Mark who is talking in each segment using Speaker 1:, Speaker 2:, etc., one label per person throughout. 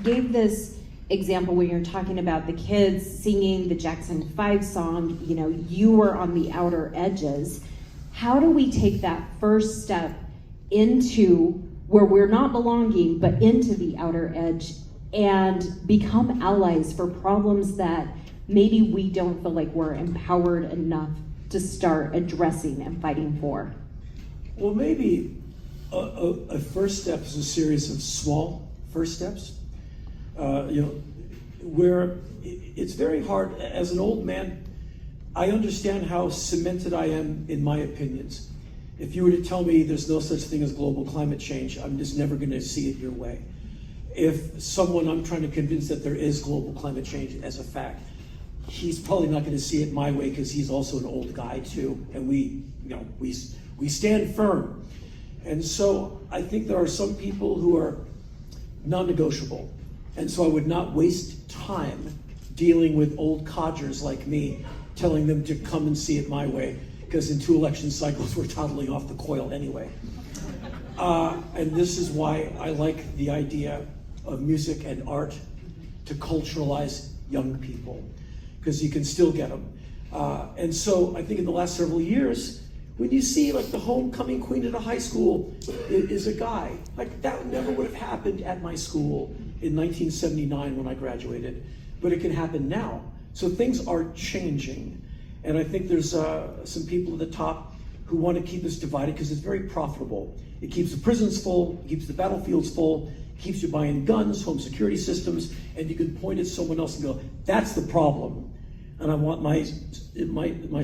Speaker 1: gave this example when you're talking about the kids singing the Jackson 5 song, you know, you were on the outer edges. How do we take that first step into where we're not belonging, but into the outer edge and become allies for problems that maybe we don't feel like we're empowered enough to start addressing and fighting for?
Speaker 2: Well, maybe a first step is a series of small first steps. Where it's very hard. As an old man, I understand how cemented I am in my opinions. If you were to tell me there's no such thing as global climate change, I'm just never going to see it your way. If someone I'm trying to convince that there is global climate change as a fact, he's probably not going to see it my way because he's also an old guy too, and we stand firm. And so I think there are some people who are non-negotiable, and so I would not waste time dealing with old codgers like me, telling them to come and see it my way, because in 2 election cycles we're toddling off the coil anyway. And this is why I like the idea of music and art to culturalize young people, because you can still get them. And so I think in the last several years, when you see like the homecoming queen at a high school is a guy, like that never would have happened at my school in 1979 when I graduated, but it can happen now. So things are changing. And I think there's some people at the top who want to keep us divided because it's very profitable. It keeps the prisons full, it keeps the battlefields full, it keeps you buying guns, home security systems, and you can point at someone else and go, that's the problem. And I want my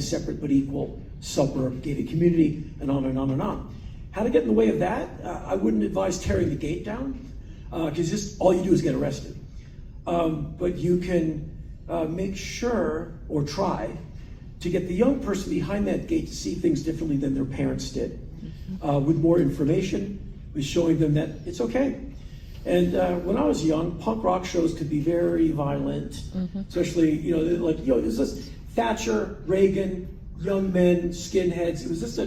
Speaker 2: separate but equal suburb gated community, and on and on and on. How to get in the way of that? I wouldn't advise tearing the gate down, because just all you do is get arrested. But you can make sure, or try, to get the young person behind that gate to see things differently than their parents did, with more information, with showing them that it's okay. And when I was young, punk rock shows could be very violent, especially, there's this Thatcher, Reagan, young men, skinheads. It was just a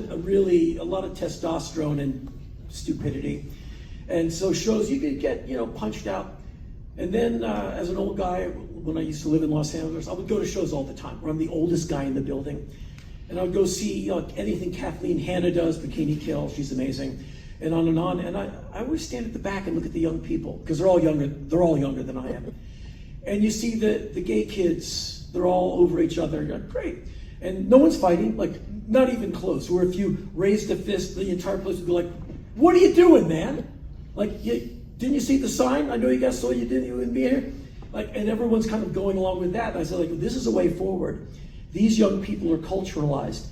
Speaker 2: lot of testosterone and stupidity. And so shows, you could get, punched out. And then as an old guy, when I used to live in Los Angeles, I would go to shows all the time, where I'm the oldest guy in the building. And I would go see anything Kathleen Hanna does, Bikini Kill, she's amazing, and on and on. And I always stand at the back and look at the young people, because they're all younger than I am. And you see the gay kids, they're all over each other. You're like, great. And no one's fighting, like not even close. Or if you raised a fist, the entire place would be like, what are you doing, man? Like, didn't you see the sign? I know you guys saw you wouldn't be here. Like, and everyone's kind of going along with that. And I said, like, this is a way forward. These young people are culturalized.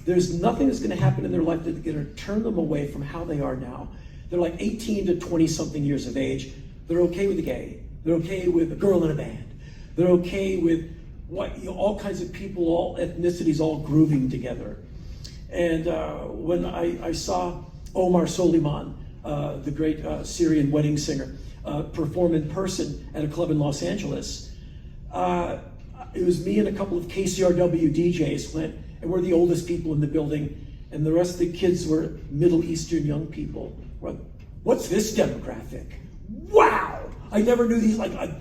Speaker 2: There's nothing that's going to happen in their life that's going to turn them away from how they are now. They're like 18 to 20-something years of age. They're okay with a gay. They're okay with a girl in a band. They're okay with all kinds of people, all ethnicities, all grooving together. And when I saw Omar Soleiman, the great Syrian wedding singer, perform in person at a club in Los Angeles, it was me and a couple of KCRW DJs went, and we're the oldest people in the building, and the rest of the kids were Middle Eastern young people. We're like, what's this demographic? Wow! I never knew these, I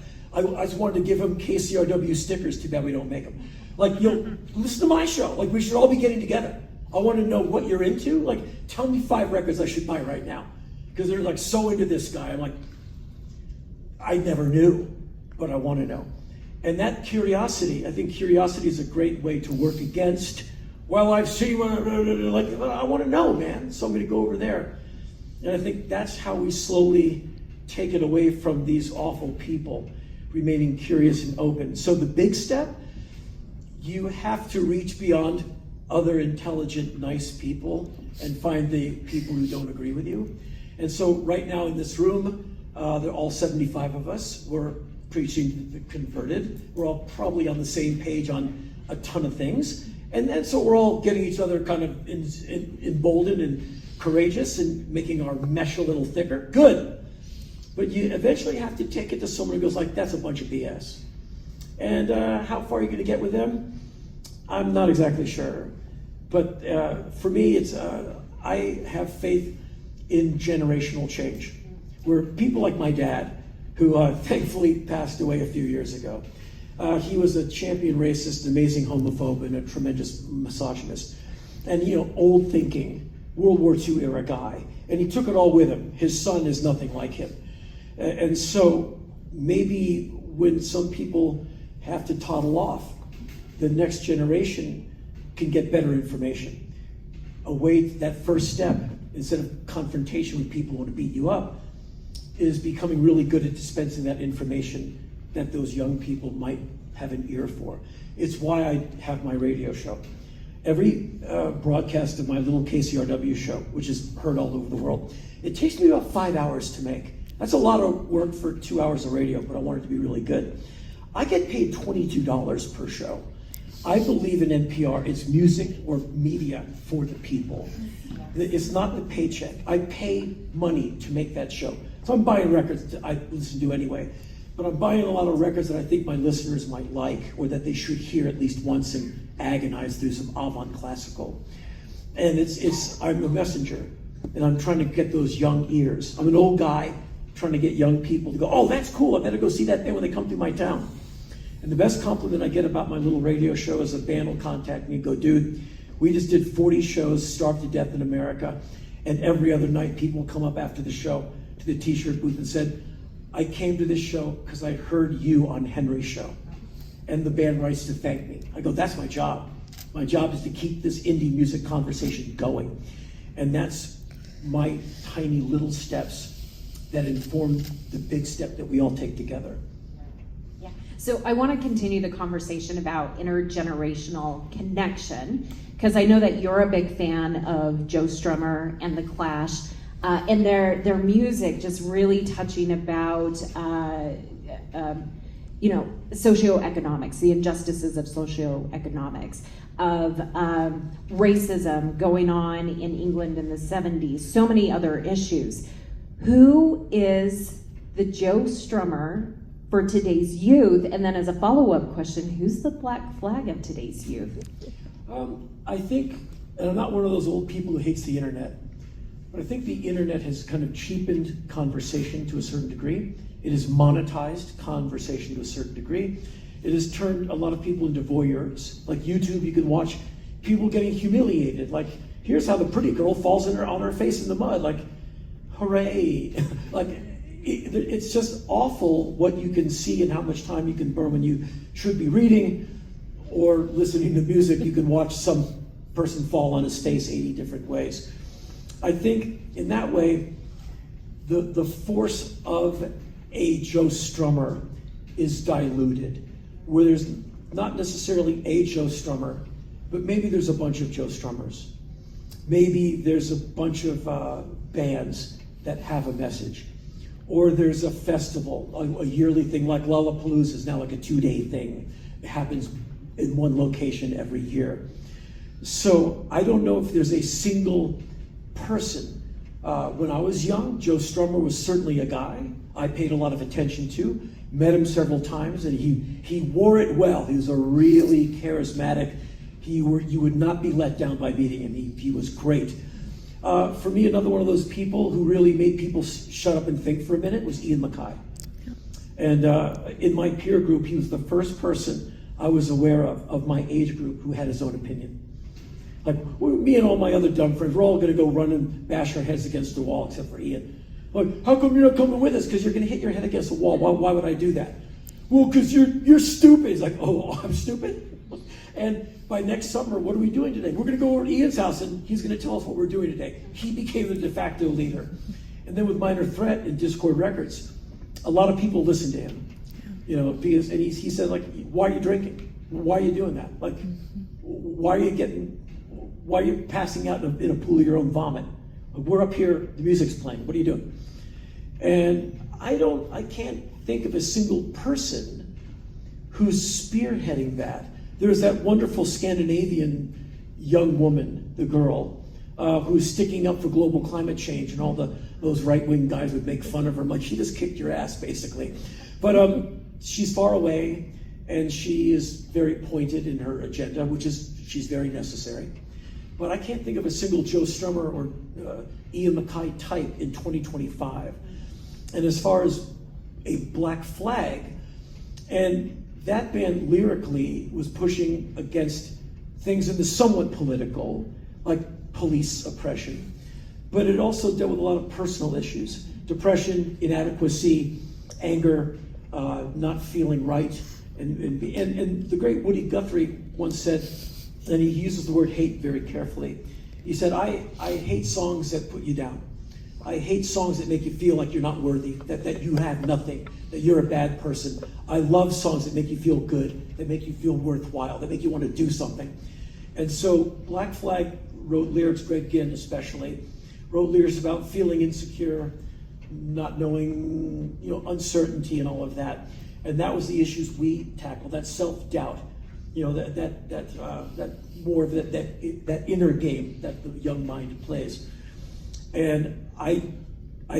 Speaker 2: just wanted to give them KCRW stickers. Too bad we don't make them. Like, listen to my show. Like, we should all be getting together. I want to know what you're into. Like, tell me 5 records I should buy right now. Because they're like so into this guy. I'm like, I never knew, but I want to know. And that curiosity, I think curiosity is a great way to work against, well, I've seen, like, I want to know, man. So I'm going to go over there. And I think that's how we slowly take it away from these awful people, remaining curious and open. So the big step, you have to reach beyond other intelligent, nice people and find the people who don't agree with you. And so right now in this room, there are all 75 of us. We're preaching the converted. We're all probably on the same page on a ton of things. And then so we're all getting each other kind of emboldened and courageous and making our mesh a little thicker. Good. But you eventually have to take it to someone who goes like, that's a bunch of BS. And how far are you going to get with them? I'm not exactly sure. But for me, it's I have faith in generational change, where people like my dad, who thankfully passed away a few years ago. He was a champion racist, amazing homophobe, and a tremendous misogynist. And, old thinking, World War II era guy. And he took it all with him. His son is nothing like him. And so maybe when some people have to toddle off, the next generation can get better information. That first step, instead of confrontation with people who want to beat you up, is becoming really good at dispensing that information that those young people might have an ear for. It's why I have my radio show. Every broadcast of my little KCRW show, which is heard all over the world, it takes me about 5 hours to make. That's a lot of work for 2 hours of radio, but I want it to be really good. I get paid $22 per show. I believe in NPR. It's music or media for the people. It's not the paycheck. I pay money to make that show. So I'm buying records that I listen to anyway, but I'm buying a lot of records that I think my listeners might like, or that they should hear at least once and agonize through some avant classical. And I'm a messenger, and I'm trying to get those young ears. I'm an old guy trying to get young people to go, oh, that's cool, I better go see that band when they come through my town. And the best compliment I get about my little radio show is a band will contact me and go, dude, we just did 40 shows, starved to death in America, and every other night people come up after the show to the t-shirt booth and said, I came to this show because I heard you on Henry's show. And the band writes to thank me. I go, that's my job. My job is to keep this indie music conversation going. And that's my tiny little steps that inform the big step that we all take together.
Speaker 1: Yeah. So I want to continue the conversation about intergenerational connection, because I know that you're a big fan of Joe Strummer and The Clash, and their music just really touching about socioeconomics, the injustices of socioeconomics, of racism going on in England in the 70s, so many other issues. Who is the Joe Strummer for today's youth? And then as a follow-up question, who's the black flag of today's youth?
Speaker 2: I think, and I'm not one of those old people who hates the internet, but I think the internet has kind of cheapened conversation to a certain degree. It has monetized conversation to a certain degree. It has turned a lot of people into voyeurs. Like YouTube, you can watch people getting humiliated. Like, here's how the pretty girl falls on her face in the mud. Like, hooray. Like, it's just awful what you can see and how much time you can burn when you should be reading or listening to music. You can watch some person fall on his face 80 different ways. I think in that way, the force of a Joe Strummer is diluted, where there's not necessarily a Joe Strummer, but maybe there's a bunch of Joe Strummers. Maybe there's a bunch of bands that have a message. Or there's a festival, a yearly thing, like Lollapalooza is now like a 2-day thing. It happens in one location every year. So I don't know if there's a single person. When I was young, Joe Strummer was certainly a guy I paid a lot of attention to, met him several times, and he wore it well. He was a really charismatic, you would not be let down by meeting him. He was great. For me, another one of those people who really made people shut up and think for a minute was Ian MacKaye. And in my peer group, he was the first person I was aware of my age group who had his own opinion. Like, me and all my other dumb friends, we're all going to go run and bash our heads against the wall, except for Ian. Like, how come you're not coming with us? Because you're going to hit your head against the wall. Why would I do that? Well, because you're stupid. He's like, oh, I'm stupid? And by next summer, what are we doing today? We're going to go over to Ian's house, and he's going to tell us what we're doing today. He became the de facto leader. And then with Minor Threat and Discord Records, a lot of people listened to him. Because he said, like, why are you drinking? Why are you doing that? Like, why are you passing out in a pool of your own vomit? We're up here, the music's playing. What are you doing? And I can't think of a single person who's spearheading that. There's that wonderful Scandinavian young woman, the girl, who's sticking up for global climate change, and all those right-wing guys would make fun of her. Like, she just kicked your ass, basically. But she's far away, and she is very pointed in her agenda, she's very necessary. But I can't think of a single Joe Strummer or Ian MacKaye type in 2025. And as far as a black flag. And that band lyrically was pushing against things in the somewhat political, like police oppression. But it also dealt with a lot of personal issues: depression, inadequacy, anger, not feeling right. And the great Woody Guthrie once said, and he uses the word hate very carefully, he said, I hate songs that put you down. I hate songs that make you feel like you're not worthy, that you have nothing, that you're a bad person. I love songs that make you feel good, that make you feel worthwhile, that make you want to do something. And so Black Flag wrote lyrics, Greg Ginn especially, wrote lyrics about feeling insecure, not knowing, uncertainty and all of that. And that was the issues we tackled, that self-doubt, that more of that inner game that the young mind plays. And I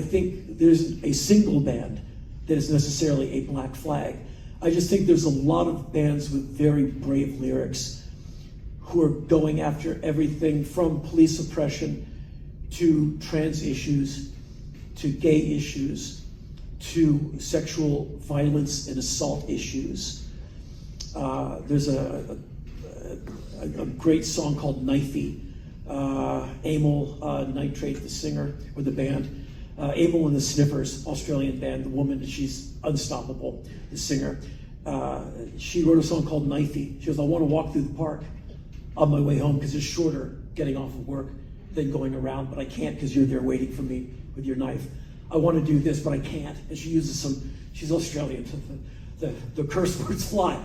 Speaker 2: think there's a single band that is necessarily a Black Flag. I just think there's a lot of bands with very brave lyrics who are going after everything from police oppression to trans issues, to gay issues, to sexual violence and assault issues. There's a great song called Knifey. Amyl Nitrate, the singer, or the band. Amyl and the Sniffers, Australian band, the woman, she's unstoppable, the singer. She wrote a song called Knifey. She goes, I want to walk through the park on my way home because it's shorter getting off of work than going around, but I can't because you're there waiting for me with your knife. I want to do this, but I can't. And she uses she's Australian, so the curse words fly.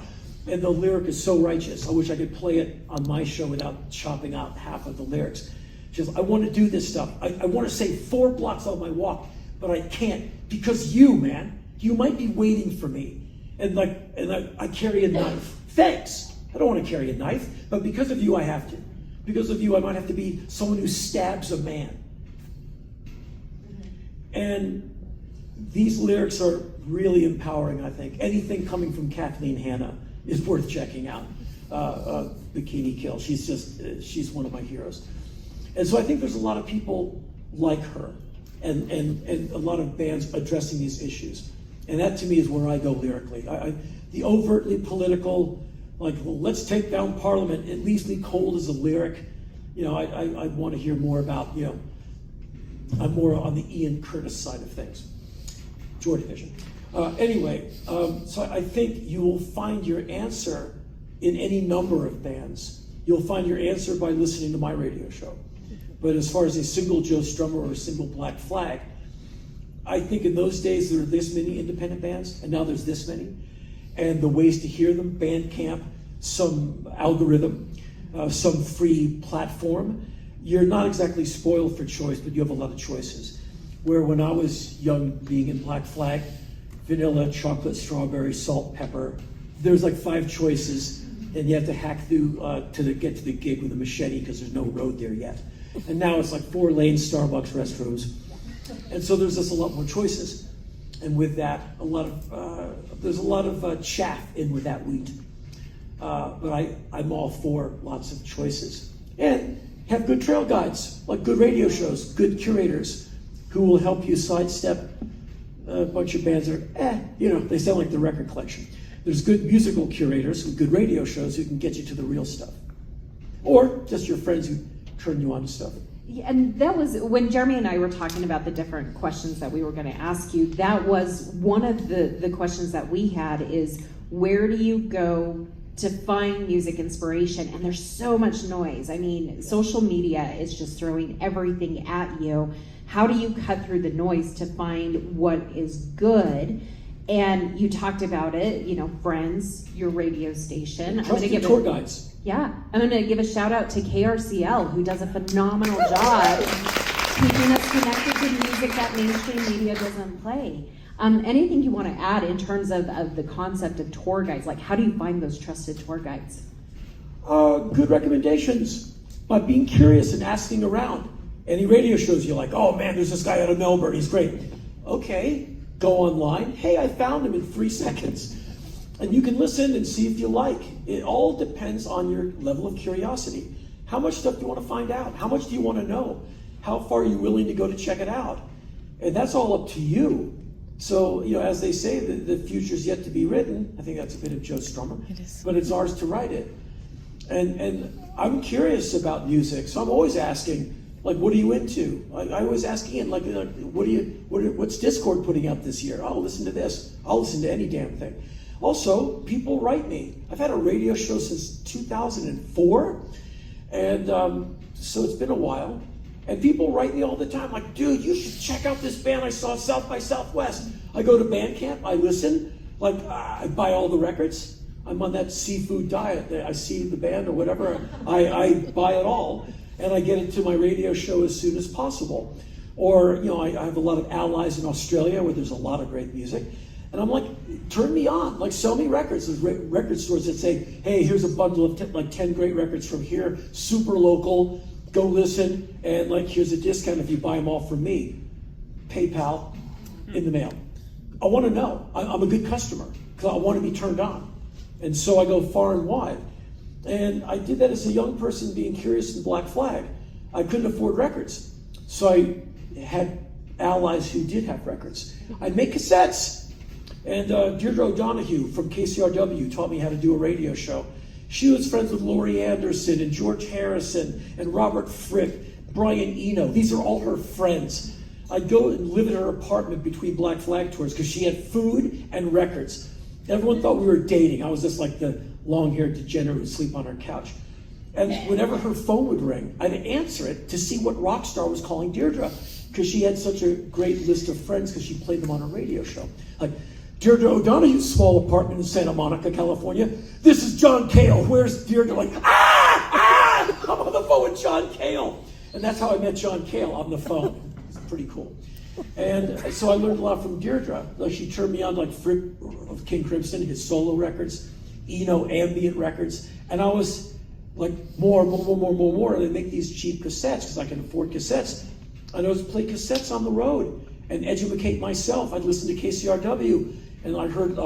Speaker 2: And the lyric is so righteous. I wish I could play it on my show without chopping out half of the lyrics. She goes, I want to do this stuff. I want to say 4 blocks on my walk, but I can't because you, man, you might be waiting for me. And I carry a knife. Thanks. I don't want to carry a knife, but because of you, I have to. Because of you, I might have to be someone who stabs a man. And these lyrics are really empowering, I think. Anything coming from Kathleen Hanna is worth checking out. Bikini Kill, she's one of my heroes. And so I think there's a lot of people like her and a lot of bands addressing these issues. And that to me is where I go lyrically. The overtly political, like, well, let's take down Parliament, it leaves me cold as a lyric. I want to hear more about, I'm more on the Ian Curtis side of things. Joy Division. So I think you will find your answer in any number of bands. You'll find your answer by listening to my radio show. But as far as a single Joe Strummer or a single Black Flag, I think in those days there were this many independent bands, and now there's this many. And the ways to hear them, Bandcamp, some algorithm, some free platform, you're not exactly spoiled for choice, but you have a lot of choices. Where when I was young, being in Black Flag, vanilla, chocolate, strawberry, salt, pepper, there's like 5 choices, and you have to hack through to get to the gig with a machete because there's no road there yet. And now it's like 4-lane Starbucks restrooms. And so there's just a lot more choices. And with that, there's a lot of chaff in with that wheat. But I'm all for lots of choices. And have good trail guides, like good radio shows, good curators who will help you sidestep a bunch of bands that are, they sound like the record collection. There's good musical curators with good radio shows who can get you to the real stuff. Or just your friends who turn you on to stuff.
Speaker 1: And that was, when Jeremy and I were talking about the different questions that we were going to ask you, that was one of the questions that we had is, where do you go to find music inspiration? And there's so much noise. I mean, social media is just throwing everything at you. How do you cut through the noise to find what is good? And you talked about it, Friends, your radio station.
Speaker 2: Trusted tour guides.
Speaker 1: Yeah, I'm going to give a shout out to KRCL, who does a phenomenal job keeping us connected to music that mainstream media doesn't play. Anything you want to add in terms of the concept of tour guides? Like, how do you find those trusted tour guides?
Speaker 2: Good recommendations by being curious and asking around. Any radio shows you like, oh man, there's this guy out of Melbourne, he's great. Okay, go online. Hey, I found him in 3 seconds. And you can listen and see if you like. It all depends on your level of curiosity. How much stuff do you want to find out? How much do you want to know? How far are you willing to go to check it out? And that's all up to you. So, as they say, the future's yet to be written. I think that's a bit of Joe Strummer.
Speaker 3: It is.
Speaker 2: But it's ours to write it. And I'm curious about music, so I'm always asking, like, what are you into? I always ask Ian, like, what's Discord putting out this year? I'll listen to this. I'll listen to any damn thing. Also, people write me. I've had a radio show since 2004, and so it's been a while. And people write me all the time, like, dude, you should check out this band I saw, South by Southwest. I go to Bandcamp, I listen, like, I buy all the records. I'm on that seafood diet. I see the band or whatever, I buy it all, and I get it to my radio show as soon as possible. Or, I have a lot of allies in Australia where there's a lot of great music. And I'm like, turn me on, like, sell me records. There's record stores that say, hey, here's a bundle of 10 great records from here, super local, go listen, and like, here's a discount if you buy them all from me. PayPal in the mail. I want to know. I'm a good customer because I want to be turned on. And so I go far and wide. And I did that as a young person being curious in Black Flag. I couldn't afford records. So I had allies who did have records. I'd make cassettes. And Deirdre O'Donoghue from KCRW taught me how to do a radio show. She was friends with Laurie Anderson and George Harrison and Robert Fripp, Brian Eno. These are all her friends. I'd go and live in her apartment between Black Flag tours because she had food and records. Everyone thought we were dating. I was just like the long-haired degenerate who would sleep on her couch. And whenever her phone would ring, I'd answer it to see what rock star was calling Deirdre, because she had such a great list of friends because she played them on her radio show. Like, Deirdre O'Donoghue's small apartment in Santa Monica, California. This is John Cale. Where's Deirdre? Like, I'm on the phone with John Cale. And that's how I met John Cale, on the phone. It's pretty cool. And so I learned a lot from Deirdre. Like, she turned me on, like, Fripp of King Crimson, his solo records, Eno ambient records. And I was like, more. And they make these cheap cassettes because I can afford cassettes. And I was play cassettes on the road and educate myself. I'd listen to KCRW. And I heard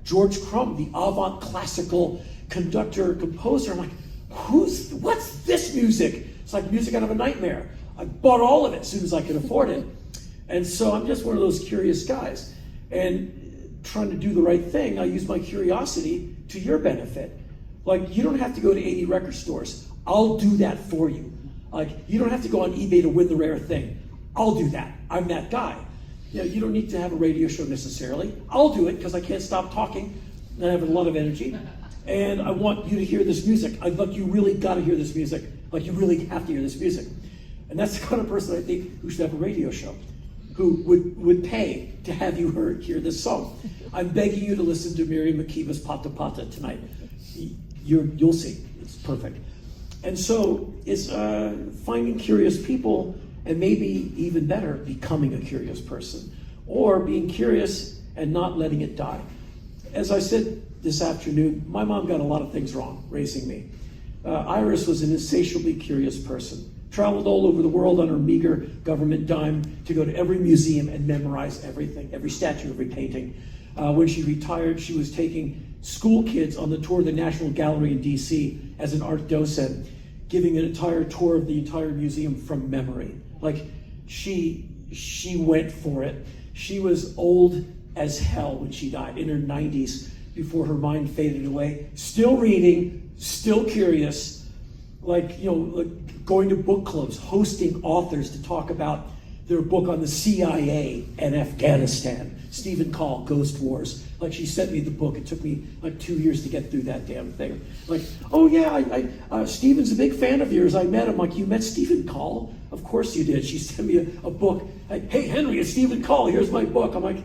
Speaker 2: George Crumb, the avant classical conductor, composer. I'm like, what's this music? It's like music out of a nightmare. I bought all of it as soon as I could afford it. And so I'm just one of those curious guys. And trying to do the right thing, I use my curiosity to your benefit. Like, you don't have to go to 80 record stores. I'll do that for you. Like, you don't have to go on eBay to win the rare thing. I'll do that. I'm that guy. You don't need to have a radio show necessarily. I'll do it because I can't stop talking and I have a lot of energy. And I want you to hear this music. You really got to hear this music. Like, you really have to hear this music. And that's the kind of person I think who should have a radio show, who would pay to have you hear this song. I'm begging you to listen to Miriam Makiba's Pata Pata tonight. You'll see. It's perfect. And so it's finding curious people, and maybe even better, becoming a curious person, or being curious and not letting it die. As I said this afternoon, my mom got a lot of things wrong raising me. Iris was an insatiably curious person, traveled all over the world on her meager government dime to go to every museum and memorize everything, every statue, every painting. When she retired, she was taking school kids on the tour of the National Gallery in DC as an art docent, giving an entire tour of the entire museum from memory. Like, she went for it. She was old as hell when she died, in her 90s, before her mind faded away. Still reading, still curious, like going to book clubs, hosting authors to talk about their book on the CIA and Afghanistan. Stephen Call, Ghost Wars. Like, she sent me the book. It took me like 2 years to get through that damn thing. Like, oh yeah, Stephen's a big fan of yours. I met him. Like, you met Stephen Call? Of course you did. She sent me a book. Like, hey Henry, it's Stephen Call. Here's my book. I'm like,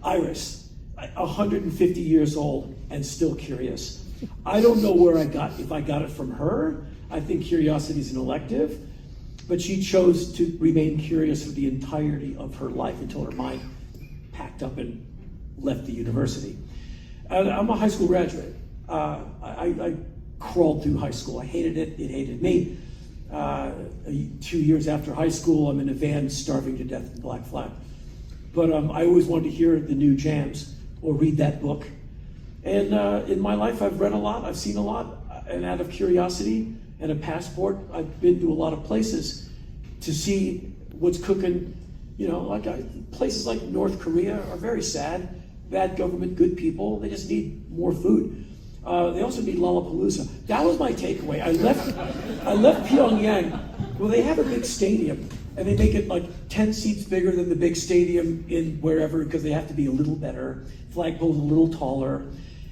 Speaker 2: Iris, 150 years old and still curious. I don't know if I got it from her. I think curiosity is an elective, but she chose to remain curious for the entirety of her life until her mind packed up and left the university. And I'm a high school graduate. I crawled through high school. I hated it. It hated me. 2 years after high school, I'm in a van starving to death in Black Flag. But I always wanted to hear the new jams or read that book. And in my life, I've read a lot. I've seen a lot. And out of curiosity and a passport, I've been to a lot of places to see what's cooking You know, places like North Korea are very sad. Bad government, good people. They just need more food. They also need Lollapalooza. That was my takeaway. I left Pyongyang. Well, they have a big stadium, and they make it like 10 seats bigger than the big stadium in wherever, because they have to be a little better. Flagpole's a little taller.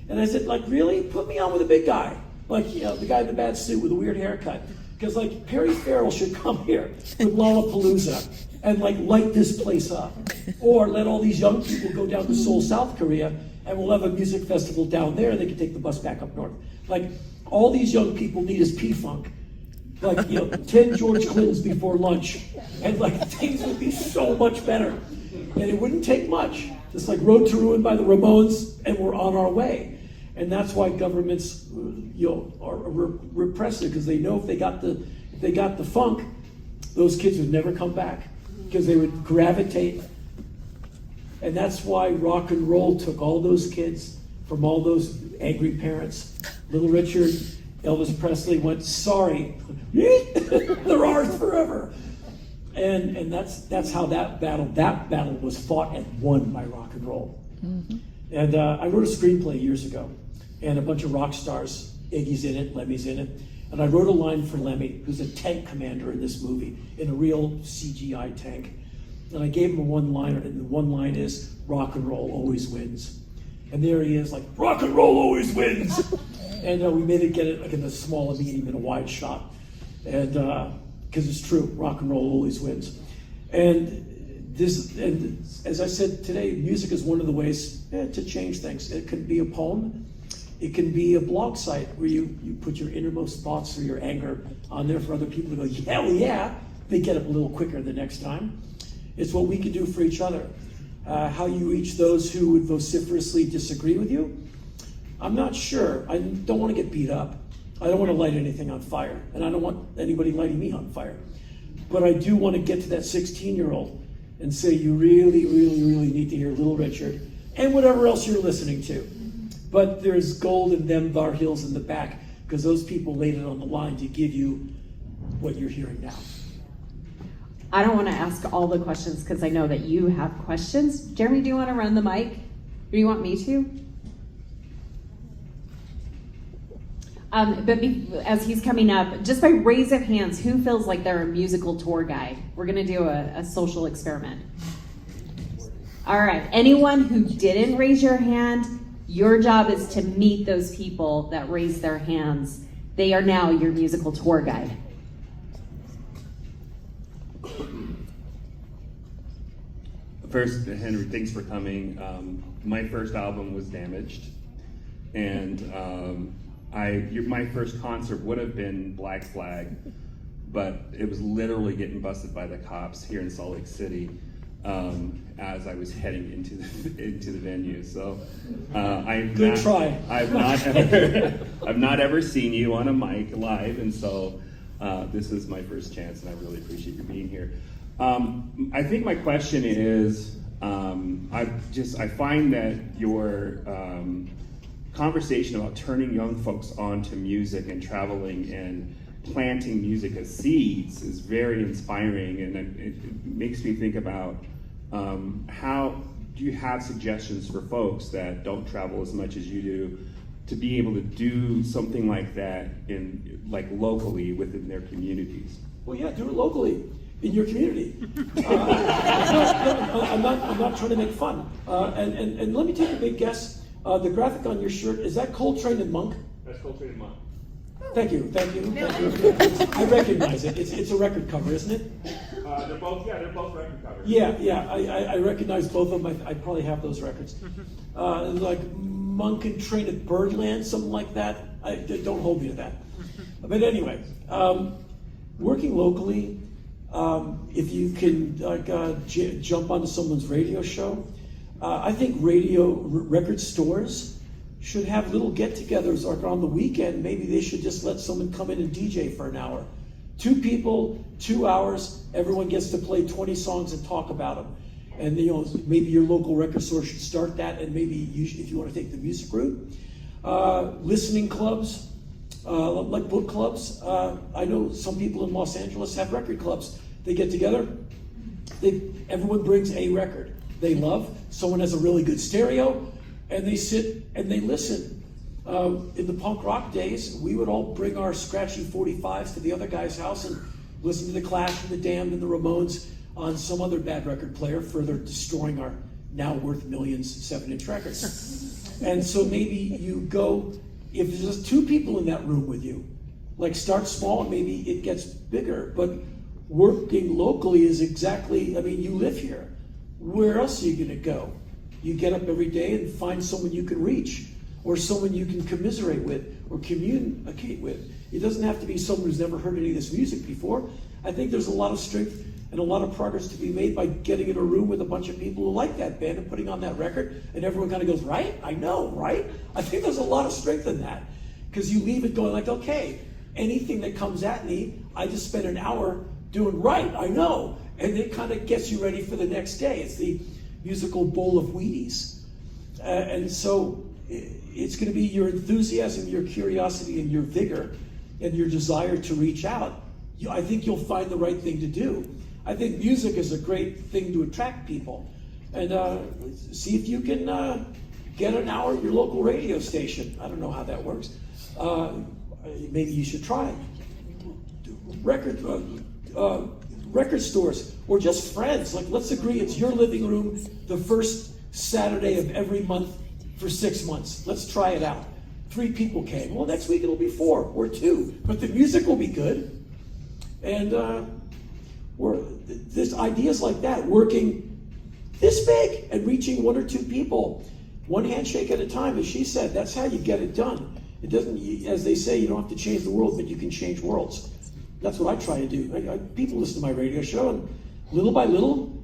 Speaker 2: And I said, like, really? Put me on with a big guy. Like, you know, the guy in the bad suit with a weird haircut. Because, like, Perry Farrell should come here with Lollapalooza and, like, light this place up. Or let all these young people go down to Seoul, South Korea, and we'll have a music festival down there, and they can take the bus back up north. Like, all these young people need is P-Funk. Like, you know, 10 George Clintons before lunch. And, like, things would be so much better. And it wouldn't take much. Just like Road to Ruin by the Ramones, and we're on our way. And that's why governments, you know, are repressive, because they know if they got the funk, those kids would never come back, because they would gravitate. And that's why rock and roll took all those kids from all those angry parents. Little Richard, Elvis Presley went, sorry, they're ours forever. And that's how that battle was fought and won by rock and roll. Mm-hmm. And I wrote a screenplay years ago, and a bunch of rock stars, Iggy's in it, Lemmy's in it, and I wrote a line for Lemmy, who's a tank commander in this movie, in a real CGI tank. And I gave him a one-liner, and the one line is, rock and roll always wins. And there he is, like, rock and roll always wins! And we made it, get it like in a small, a medium, and a wide shot. And because it's true, rock and roll always wins. And as I said today, music is one of the ways to change things. It can be a poem. It can be a blog site where you put your innermost thoughts or your anger on there for other people to go, hell yeah, they get up a little quicker the next time. It's what we can do for each other. How you reach those who would vociferously disagree with you, I'm not sure. I don't want to get beat up. I don't want to light anything on fire, and I don't want anybody lighting me on fire. But I do want to get to that 16-year-old and say, you really, really, really need to hear Little Richard and whatever else you're listening to. But there's gold in them bar heels in the back, because those people laid it on the line to give you what you're hearing now.
Speaker 1: I don't want to ask all the questions because I know that you have questions. Jeremy, do you want to run the mic? Or do you want me to? As he's coming up, just by raise of hands, who feels like they're a musical tour guide? We're going to do a social experiment. All right. Anyone who didn't raise your hand, your job is to meet those people that raised their hands. They are now your musical tour guide.
Speaker 3: First, Henry, thanks for coming. My first album was Damaged, and my first concert would have been Black Flag, but it was literally getting busted by the cops here in Salt Lake City as I was heading into the venue. So I've not ever seen you on a mic live, and so this is my first chance, and I really appreciate you being here. I think my question is, I find that your conversation about turning young folks on to music and traveling and planting music as seeds is very inspiring, and it makes me think about how do you have suggestions for folks that don't travel as much as you do to be able to do something like that locally within their communities?
Speaker 2: Well, yeah, do it locally. In your community. I'm not trying to make fun. And let me take a big guess. The graphic on your shirt, is that Coltrane and Monk?
Speaker 3: That's Coltrane and Monk.
Speaker 2: Thank you. I recognize it. It's a record cover, isn't it?
Speaker 3: They're both record covers.
Speaker 2: Yeah. I recognize both of them. I probably have those records. Like Monk and Train at Birdland, something like that. Don't hold me to that. But anyway, working locally, if you can jump onto someone's radio show, I think record stores should have little get-togethers like on the weekend. Maybe they should just let someone come in and DJ for an hour. 2 people, 2 hours, everyone gets to play 20 songs and talk about them. And maybe your local record store should start that, and maybe if you want to take the music route. Listening clubs, like book clubs. I know some people in Los Angeles have record clubs. They get together, Everyone brings a record they love. Someone has a really good stereo, and they sit and they listen. In the punk rock days, we would all bring our scratchy 45s to the other guy's house and listen to the Clash and the Damned and the Ramones on some other bad record player, further destroying our now worth millions 7-inch records. And so maybe you go, if there's just 2 people in that room with you, like start small and maybe it gets bigger, but working locally is exactly, I mean, you live here. Where else are you gonna go? You get up every day and find someone you can reach, or someone you can commiserate with, or communicate with. It doesn't have to be someone who's never heard any of this music before. I think there's a lot of strength and a lot of progress to be made by getting in a room with a bunch of people who like that band and putting on that record, and everyone kind of goes, right? I know, right? I think there's a lot of strength in that, because you leave it going like, okay, anything that comes at me, I just spent an hour doing right, I know, and it kind of gets you ready for the next day. It's the musical bowl of Wheaties. And so it's going to be your enthusiasm, your curiosity, and your vigor, and your desire to reach out. I think you'll find the right thing to do. I think music is a great thing to attract people. And see if you can get an hour at your local radio station. I don't know how that works. Maybe you should try. Record stores, or just friends. Like, let's agree it's your living room the first Saturday of every month for 6 months. Let's try it out. 3 people came. Well, next week it'll be 4 or 2, but the music will be good. And there's ideas like that, working this big and reaching 1 or 2 people, 1 handshake at a time. As she said, that's how you get it done. It doesn't, as they say, you don't have to change the world, but you can change worlds. That's what I try to do. People listen to my radio show, and little by little,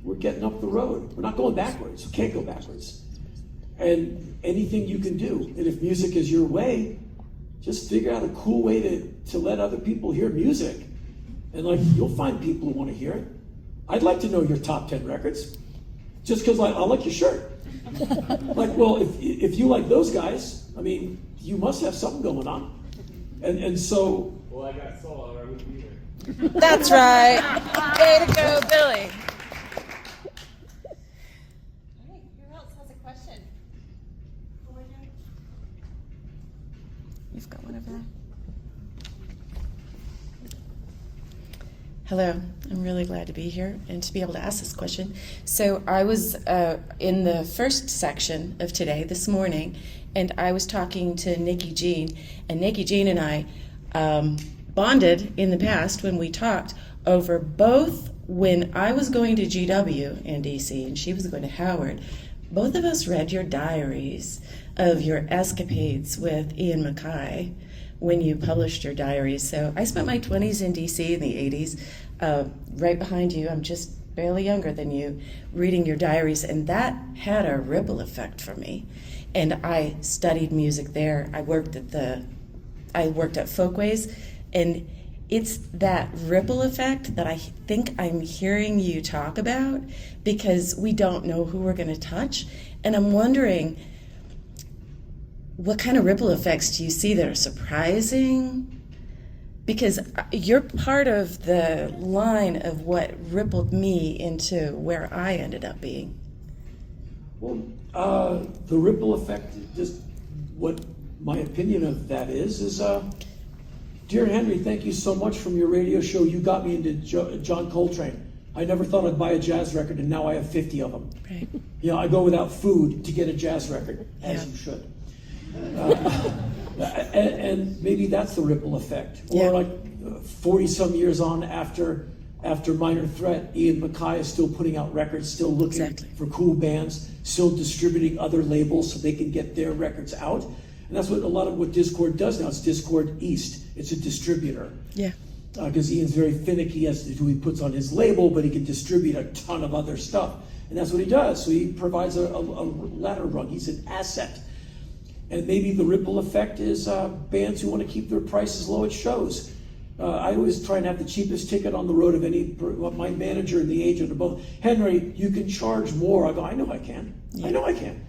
Speaker 2: we're getting up the road. We're not going backwards. We can't go backwards. And anything you can do, and if music is your way, just figure out a cool way to let other people hear music. And like, you'll find people who want to hear it. I'd like to know your top 10 records, just because I like your shirt. Like, well, if you like those guys, I mean, you must have something going on. And so...
Speaker 4: Well, I got soul, or I wouldn't be here.
Speaker 5: That's right. Way to go, Billy.
Speaker 6: All right, who else has a question?
Speaker 5: You've got one over there. Hello, I'm really glad to be here and to be able to ask this question. So I was in the first section of today, this morning, and I was talking to Nikki Jean, and Nikki Jean and I bonded in the past when we talked over both when I was going to GW in DC and she was going to Howard. Both of us read your diaries of your escapades with Ian Mackay when you published your diaries. So I spent my 20s in DC in the 80s, right behind you. I'm just barely younger than you, reading your diaries, and that had a ripple effect for me. And I studied music there. I worked at Folkways, and it's that ripple effect that I think I'm hearing you talk about, because we don't know who we're going to touch. And I'm wondering, what kind of ripple effects do you see that are surprising? Because you're part of the line of what rippled me into where I ended up being.
Speaker 2: Well, the ripple effect, just what my opinion of that is dear Henry, thank you so much from your radio show. You got me into John Coltrane. I never thought I'd buy a jazz record, and now I have 50 of them.
Speaker 5: Right.
Speaker 2: You know, I go without food to get a jazz record, as you should. And maybe that's the ripple effect. Or like 40-some years on after Minor Threat, Ian Mackay is still putting out records, still looking for cool bands, still distributing other labels so they can get their records out. And that's what a lot of what Discord does now. It's Discord East. It's a distributor. Yeah. Because Ian's very finicky as to who he puts on his label, but he can distribute a ton of other stuff. And that's what he does. So he provides a ladder rung. He's an asset. And maybe the ripple effect is bands who want to keep their prices low at shows. I always try and have the cheapest ticket on the road of any. My manager and the agent are both, Henry, you can charge more. I go, I know I can. I know I can.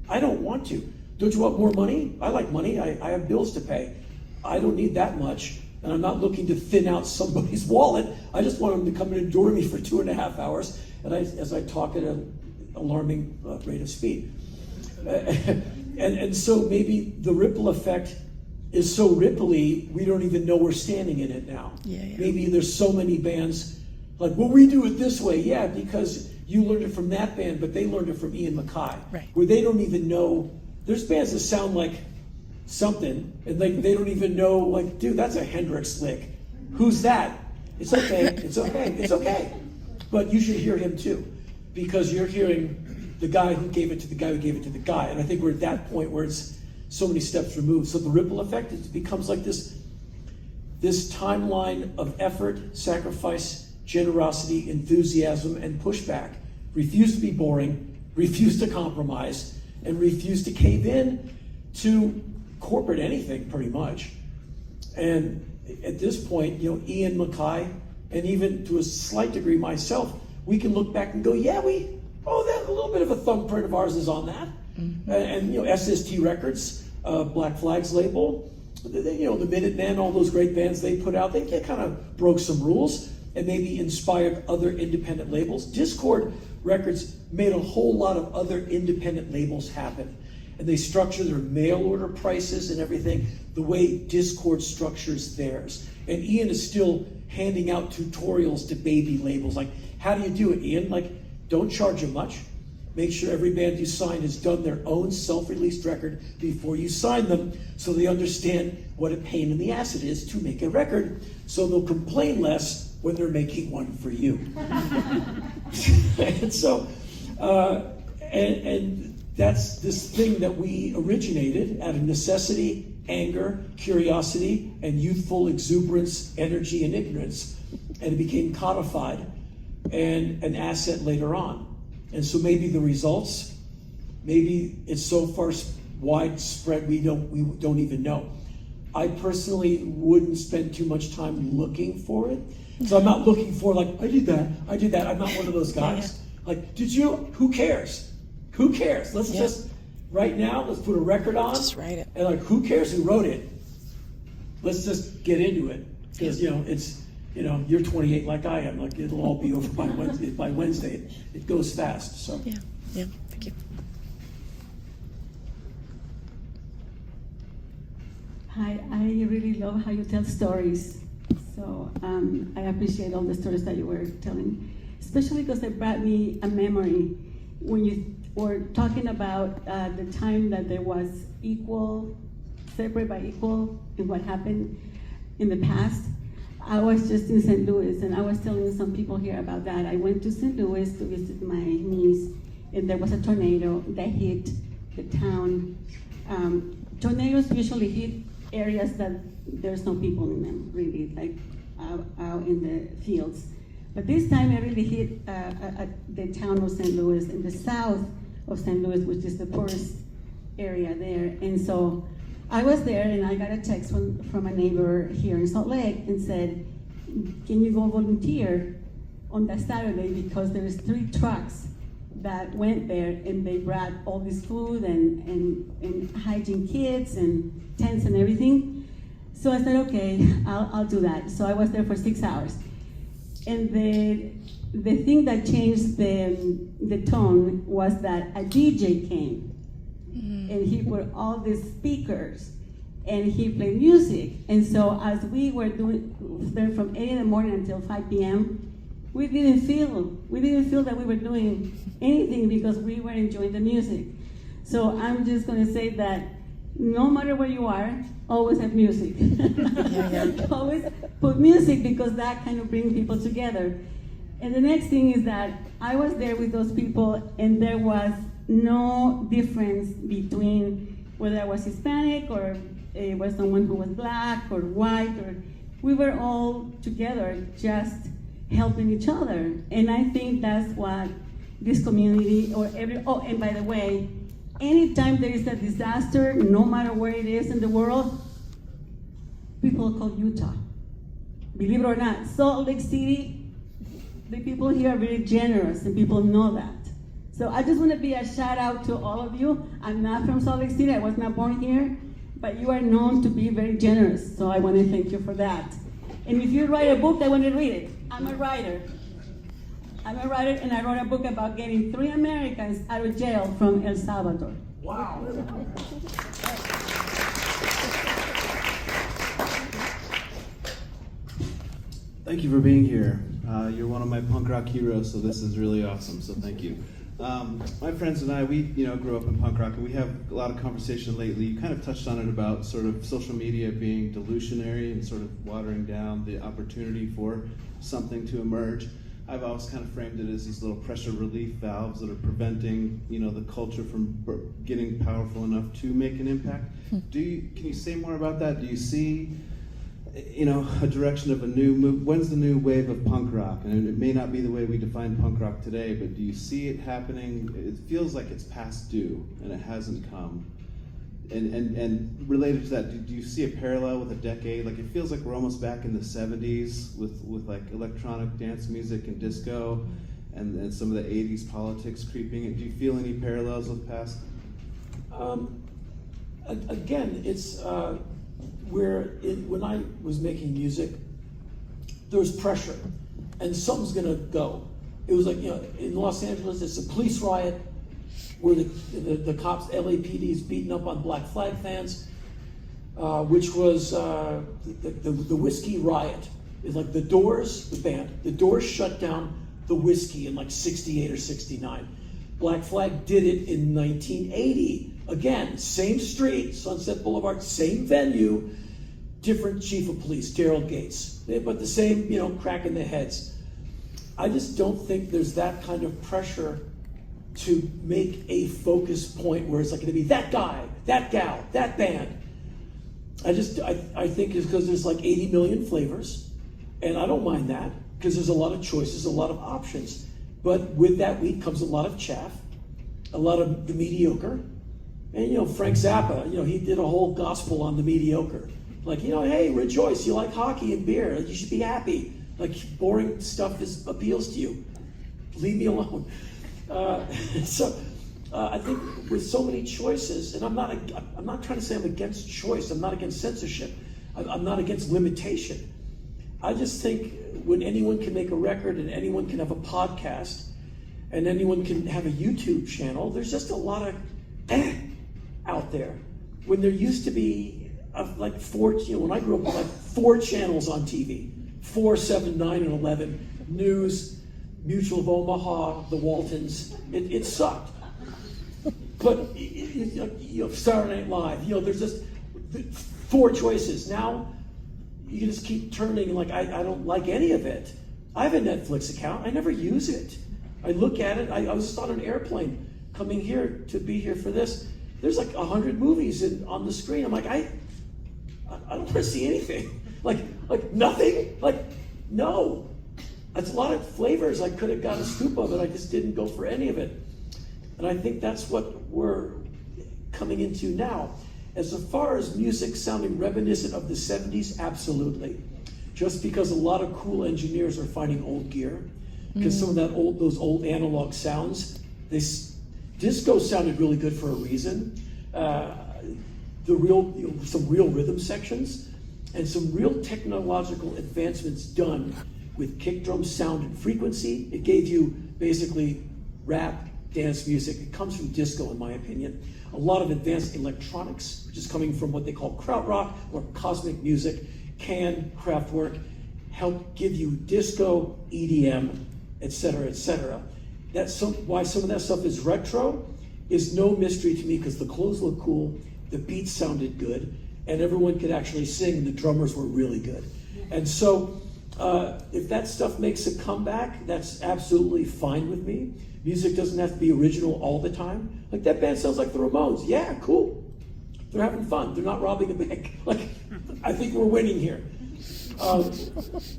Speaker 2: I don't want to. Don't you want more money? I like money. I have bills to pay. I don't need that much. And I'm not looking to thin out somebody's wallet. I just want them to come and endure me for 2.5 hours as I talk at an alarming rate of speed. And so maybe the ripple effect is so ripply, we don't even know we're standing in it now.
Speaker 5: Yeah.
Speaker 2: Maybe there's so many bands like, well, we do it this way. Yeah, because you learned it from that band, but they learned it from Ian MacKaye.
Speaker 5: Right.
Speaker 2: Where they don't even know. There's bands that sound like something, and like they don't even know, like, dude, that's a Hendrix lick. Who's that? It's okay, it's okay, it's okay. But you should hear him too, because you're hearing the guy who gave it to the guy who gave it to the guy. And I think we're at that point where it's so many steps removed. So the ripple effect, it becomes like this timeline of effort, sacrifice, generosity, enthusiasm, and pushback. Refuse to be boring, refuse to compromise, and refuse to cave in to corporate anything, pretty much. And at this point, Ian MacKaye, and even to a slight degree myself, we can look back and go, yeah, that a little bit of a thumbprint of ours is on that. Mm-hmm. And SST Records, Black Flag's label, the Minutemen, all those great bands they put out, they kind of broke some rules and maybe inspired other independent labels. Discord Records made a whole lot of other independent labels happen. And they structure their mail order prices and everything the way Discord structures theirs. And Ian is still handing out tutorials to baby labels. Like, how do you do it, Ian? Like, don't charge them much. Make sure every band you sign has done their own self-released record before you sign them, so they understand what a pain in the ass it is to make a record, so they'll complain less when they're making one for you. And so, and that's this thing that we originated out of necessity, anger, curiosity, and youthful exuberance, energy, and ignorance. And it became codified and an asset later on. And so maybe the results, maybe it's so far widespread we don't even know. I personally wouldn't spend too much time looking for it. So I'm not looking for, like, I did that. I'm not one of those guys. Like, did you? Who cares? Who cares? Let's just, right now, let's put a record on.
Speaker 5: Just write it.
Speaker 2: And like, who cares who wrote it? Let's just get into it. Because, it's, you're 28 like I am. Like, it'll all be over by Wednesday. It goes fast, so.
Speaker 5: Yeah, thank you.
Speaker 7: Hi, I really love how you tell stories. So I appreciate all the stories that you were telling, especially because they brought me a memory when you were talking about the time that there was separate by equal in what happened in the past. I was just in St. Louis, and I was telling some people here about that. I went to St. Louis to visit my niece, and there was a tornado that hit the town. Tornadoes usually hit areas that there's no people in them, really, like out in the fields. But this time it really hit the town of St. Louis, in the south of St. Louis, which is the poorest area there. And so I was there, and I got a text from a neighbor here in Salt Lake and said, can you go volunteer on that Saturday, because there's 3 trucks that went there, and they brought all this food and hygiene kits and tents and everything. So I said, okay, I'll do that. So I was there for 6 hours. And the thing that changed the tone was that a DJ came, and he put all these speakers, and he played music. And so as we were doing there from 8 in the morning until 5 p.m., we didn't feel that we were doing anything, because we were enjoying the music. So I'm just going to say that no matter where you are, always have music. Always put music, because that kind of brings people together. And the next thing is that I was there with those people, and there was no difference between whether I was Hispanic or it was someone who was black or white, or we were all together just helping each other. And I think that's what this community and by the way, anytime there is a disaster, no matter where it is in the world, people call Utah. Believe it or not, Salt Lake City, the people here are very generous, and people know that. So I just want to be a shout out to all of you. I'm not from Salt Lake City, I was not born here, but you are known to be very generous, so I want to thank you for that. And if you write a book, I want to read it. I'm a writer. I'm a writer, and I wrote a book about getting 3 Americans out of jail from El Salvador.
Speaker 2: Wow.
Speaker 8: Thank you for being here. You're one of my punk rock heroes, so this is really awesome, so thank you. My friends and I, we grew up in punk rock, and we have a lot of conversation lately. You kind of touched on it about sort of social media being dilutionary and sort of watering down the opportunity for something to emerge. I've always kind of framed it as these little pressure relief valves that are preventing, the culture from getting powerful enough to make an impact. Can you say more about that? Do you see, a direction of a new move? When's the new wave of punk rock? And it may not be the way we define punk rock today, but do you see it happening? It feels like it's past due, and it hasn't come. And related to that, do you see a parallel with a decade? Like, it feels like we're almost back in the 70s with like electronic dance music and disco, and some of the 80s politics creeping in. Do you feel any parallels with the past?
Speaker 2: Again, it's when I was making music, there was pressure, and something's gonna go. It was like, in Los Angeles, it's a police riot where the cops, LAPD, is beating up on Black Flag fans, which was the whiskey riot. It's like the Doors, the band, the Doors shut down the whiskey in like 68 or 69. Black Flag did it in 1980. Again, same street, Sunset Boulevard, same venue, different chief of police, Daryl Gates, but the same, crack in the heads. I just don't think there's that kind of pressure to make a focus point where it's like going to be that guy, that gal, that band. I think it's because there's like 80 million flavors, and I don't mind that because there's a lot of choices, a lot of options. But with that wheat comes a lot of chaff, a lot of the mediocre. And Frank Zappa, he did a whole gospel on the mediocre. Like, hey, rejoice, you like hockey and beer, you should be happy. Like, boring stuff appeals to you. Leave me alone. I think with so many choices, and I'm not trying to say I'm against choice, I'm not against censorship, I'm not against limitation. I just think when anyone can make a record and anyone can have a podcast and anyone can have a YouTube channel, there's just a lot of out there. When there used to be like when I grew up, like 4 channels on TV, 4, 7, 9, and 11, news, Mutual of Omaha, the Waltons, it sucked. But Saturday Night Live, there's just 4 choices. Now you can just keep turning, like I don't like any of it. I have a Netflix account, I never use it. I look at it, I was just on an airplane coming here to be here for this. There's like 100 movies on the screen. I'm like, I don't want to see anything. Like nothing? Like, no. That's a lot of flavors. I could have got a scoop of it. I just didn't go for any of it. And I think that's what we're coming into now. As far as music sounding reminiscent of the 70s, absolutely. Just because a lot of cool engineers are finding old gear. Because some of those old analog sounds, disco sounded really good for a reason. Some real rhythm sections and some real technological advancements done with kick drum sound and frequency. It gave you basically rap, dance music. It comes from disco, in my opinion. A lot of advanced electronics, which is coming from what they call krautrock or cosmic music, can Kraftwerk help give you disco, EDM, etc., etc. That's why some of that stuff is retro is no mystery to me, because the clothes look cool, the beats sounded good, and everyone could actually sing, and the drummers were really good. And so if that stuff makes a comeback, that's absolutely fine with me. Music doesn't have to be original all the time. Like, that band sounds like the Ramones. Yeah, cool. They're having fun. They're not robbing a bank. Like, I think we're winning here.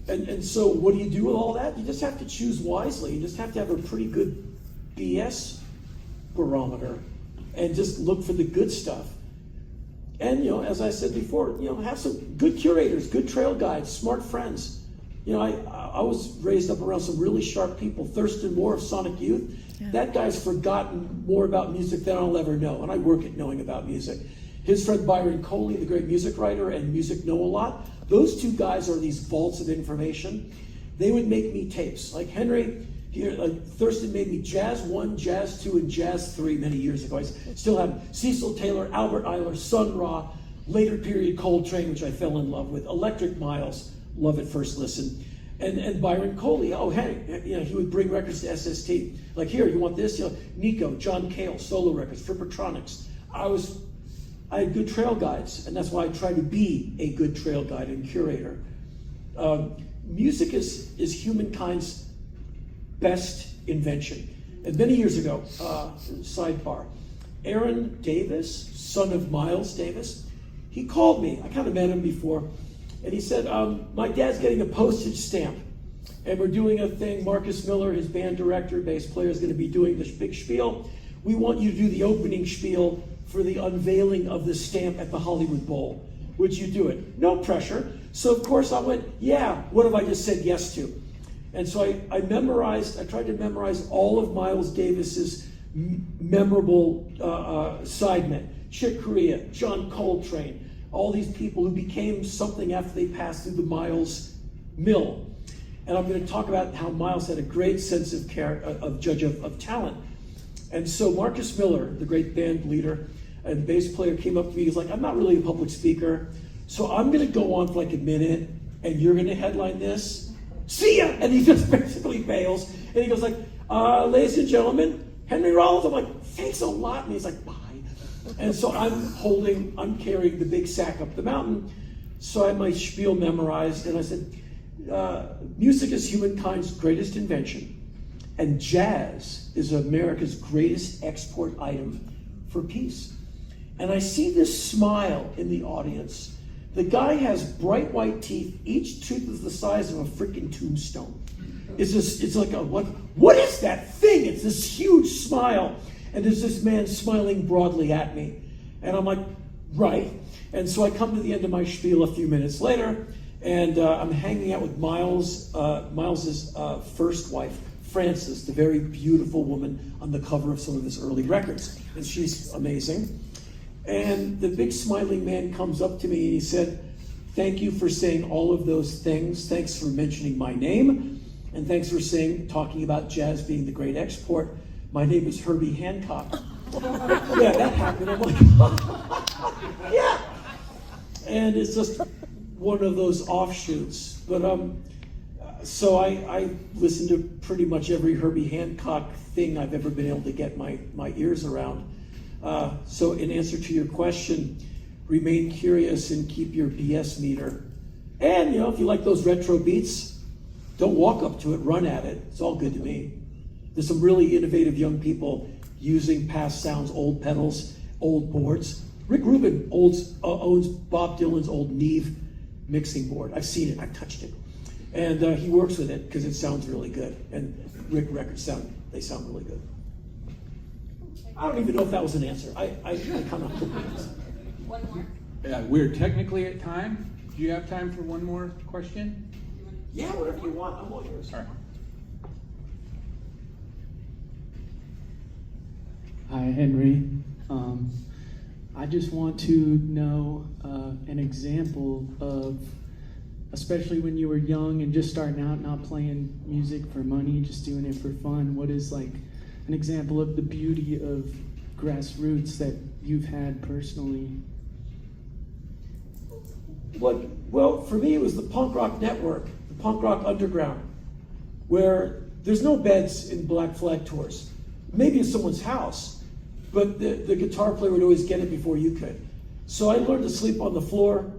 Speaker 2: And so what do you do with all that? You just have to choose wisely. You just have to have a pretty good BS barometer and just look for the good stuff. And, as I said before, have some good curators, good trail guides, smart friends. I was raised up around some really sharp people. Thurston Moore of Sonic Youth. Yeah. That guy's forgotten more about music than I'll ever know, and I work at knowing about music. His friend Byron Coley, the great music writer and music know-a-lot, those two guys are these vaults of information. They would make me tapes. Like Henry, here, Thurston made me Jazz 1, Jazz 2, and Jazz 3 many years ago. I still have Cecil Taylor, Albert Ayler, Sun Ra, later period Coltrane, which I fell in love with, Electric Miles, love at first listen, and Byron Coley. Oh, hey, he would bring records to SST. Like, here, you want this? Nico, John Cale, solo records, Frippertronics. I had good trail guides, and that's why I try to be a good trail guide and curator. Music is humankind's best invention. And many years ago, sidebar, Aaron Davis, son of Miles Davis, he called me. I kind of met him before. And he said, my dad's getting a postage stamp. And we're doing a thing. Marcus Miller, his band director, bass player, is going to be doing this big spiel. We want you to do the opening spiel for the unveiling of the stamp at the Hollywood Bowl. Would you do it? No pressure. So, of course, I went, yeah, what have I just said yes to? And so I tried to memorize all of Miles Davis's memorable sidemen. Chick Corea, John Coltrane, all these people who became something after they passed through the Miles mill. And I'm going to talk about how Miles had a great sense of judge of talent. And so Marcus Miller, the great band leader and bass player, came up to me. He's like, I'm not really a public speaker, so I'm going to go on for like a minute, and you're going to headline this. See ya! And he just basically bails. And he goes like, ladies and gentlemen, Henry Rollins. I'm like, thanks a lot. And he's like, bye. And so I'm carrying the big sack up the mountain. So I had my spiel memorized, and I said, music is humankind's greatest invention, and jazz is America's greatest export item for peace. And I see this smile in the audience. The guy has bright white teeth. Each tooth is the size of a freaking tombstone. It's like what is that thing? It's this huge smile. And there's this man smiling broadly at me. And I'm like, right. And so I come to the end of my spiel a few minutes later, and I'm hanging out with Miles's first wife, Frances, the very beautiful woman on the cover of some of his early records. And she's amazing. And the big smiling man comes up to me and he said, thank you for saying all of those things. Thanks for mentioning my name. And thanks for talking about jazz being the great export. My name is Herbie Hancock. Yeah, that happened. I'm like, yeah. And it's just one of those offshoots. But so I listened to pretty much every Herbie Hancock thing I've ever been able to get my ears around. So in answer to your question, remain curious and keep your BS meter. And if you like those retro beats, don't walk up to it, run at it. It's all good to me. There's some really innovative young people using past sounds, old pedals, old boards. Rick Rubin owns Bob Dylan's old Neve mixing board. I've seen it, I've touched it. And he works with it because it sounds really good. And Rick records sound really good. I don't even know if that was an answer. I kind of hope it was.
Speaker 6: One more?
Speaker 4: Yeah, we're technically at time. Do you have time for one more question?
Speaker 2: Yeah, whatever you want. I'm all yours.
Speaker 4: All right.
Speaker 9: Hi, Henry. I just want to know an example of, especially when you were young and just starting out, not playing music for money, just doing it for fun. What is like an example of the beauty of Grassroots that you've had personally?
Speaker 2: Well, for me, it was the punk rock network, the punk rock underground, where there's no beds in Black Flag tours. Maybe in someone's house, but the guitar player would always get it before you could. So I learned to sleep on the floor,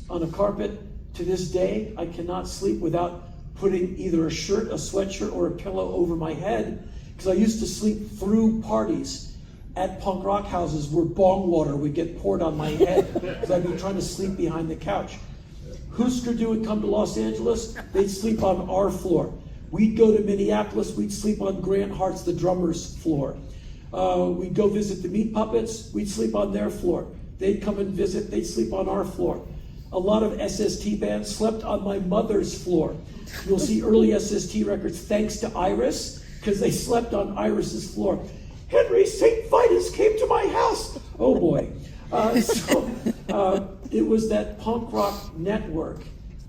Speaker 2: on a carpet. To this day, I cannot sleep without putting either a shirt, a sweatshirt, or a pillow over my head, because I used to sleep through parties at punk rock houses where bong water would get poured on my head, because I'd be trying to sleep behind the couch. Husker Du would come to Los Angeles, they'd sleep on our floor. We'd go to Minneapolis, we'd sleep on Grant Hart's, the drummer's floor. We'd go visit the Meat Puppets, we'd sleep on their floor. They'd come and visit, they'd sleep on our floor. A lot of SST bands slept on my mother's floor. You'll see early SST records thanks to Iris, because they slept on Iris's floor. Henry, St. Vitus came to my house. Oh boy. It was that punk rock network.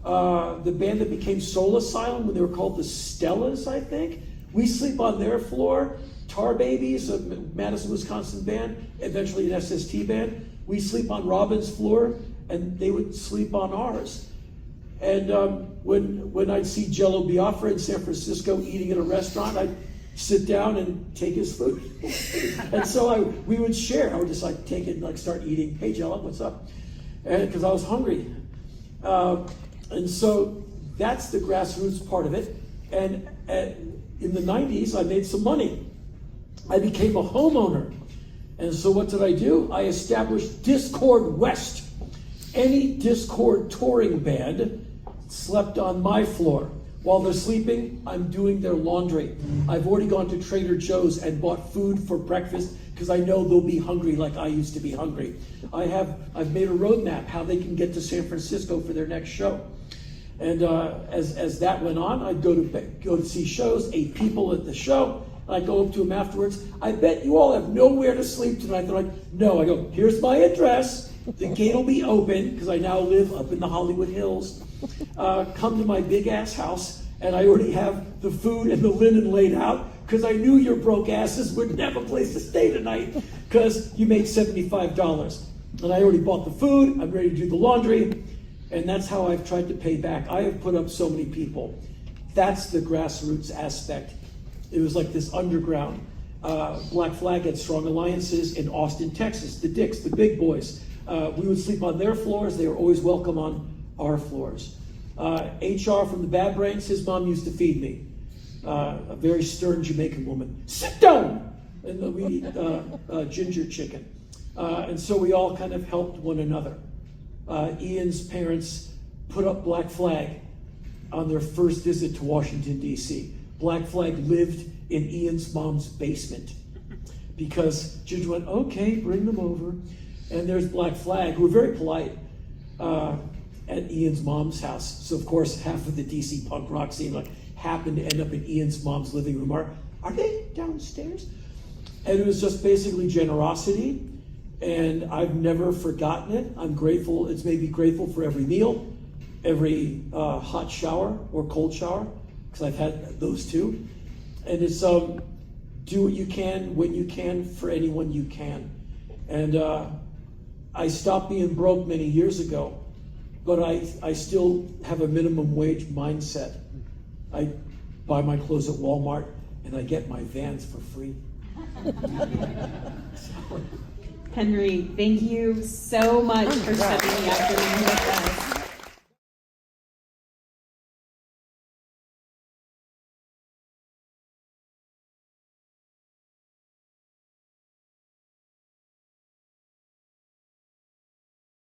Speaker 2: The band that became Soul Asylum, when they were called the Stellas, I think. We sleep on their floor. Tar Babies, a Madison, Wisconsin band, eventually an SST band. We sleep on Robin's floor, and they would sleep on ours. And when I'd see Jello Biafra in San Francisco eating at a restaurant, I'd sit down and take his food. And so we would share. I would just like take it and like start eating. Hey Jello, what's up? And because I was hungry. And so that's the grassroots part of it. And in the 90s, I made some money. I became a homeowner. And so what did I do? I established Discord West. Any Discord touring band slept on my floor. While they're sleeping, I'm doing their laundry. I've already gone to Trader Joe's and bought food for breakfast because I know they'll be hungry like I used to be hungry. I've made a roadmap how they can get to San Francisco for their next show. And as that went on, I'd go to see shows, 8 people at the show. I'd go up to them afterwards. I bet you all have nowhere to sleep tonight. They're like, no. I go, here's my address. The gate will be open because I now live up in the Hollywood Hills. Come to my big ass house, and I already have the food and the linen laid out because I knew your broke asses wouldn't have a place to stay tonight because you made $75. And I already bought the food. I'm ready to do the laundry. And that's how I've tried to pay back. I have put up so many people. That's the grassroots aspect. It was like this underground. Black Flag had strong alliances in Austin, Texas. The Dicks, the big boys. We would sleep on their floors. They were always welcome on our floors. HR from the Bad Brains, his mom used to feed me. A very stern Jamaican woman. Sit down! And we eat ginger chicken. And so we all kind of helped one another. Ian's parents put up Black Flag on their first visit to Washington, D.C. Black Flag lived in Ian's mom's basement because Ginger went, okay, bring them over. And there's Black Flag, who were very polite, at Ian's mom's house. So of course, half of the DC punk rock scene happened to end up in Ian's mom's living room. Are they downstairs? And it was just basically generosity, and I've never forgotten it. I'm grateful. It's made me grateful for every meal, every hot shower or cold shower, because I've had those too. And it's do what you can when you can for anyone you can. And I stopped being broke many years ago, but I still have a minimum wage mindset. I buy my clothes at Walmart and I get my Vans for free.
Speaker 1: Henry, thank you so much for spending the afternoon with us.